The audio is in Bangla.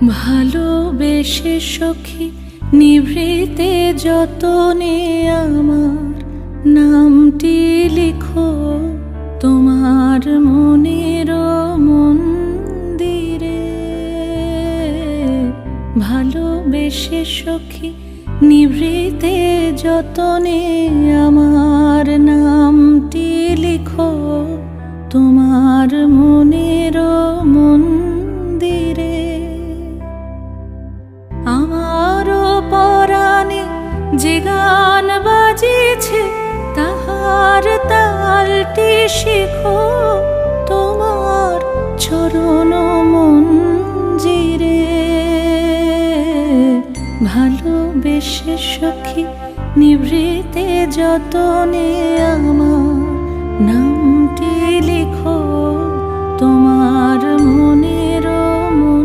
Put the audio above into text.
ভালোবেসে সখী নিভৃতে যতনে আমার নামটি লিখো তোমার মনের মন্দিরে। ভালোবেসে সখী নিভৃতে যতনে আমার নামটি লিখো তোমার মনের মন্দিরে। আমারও পরাণে যে গান বাজিছে তাহার তালটি শিখো তোমার চরণ মঞ্জিরে। ভালোবেসে সখী নিভৃতে যতনে আমার নামটি লিখো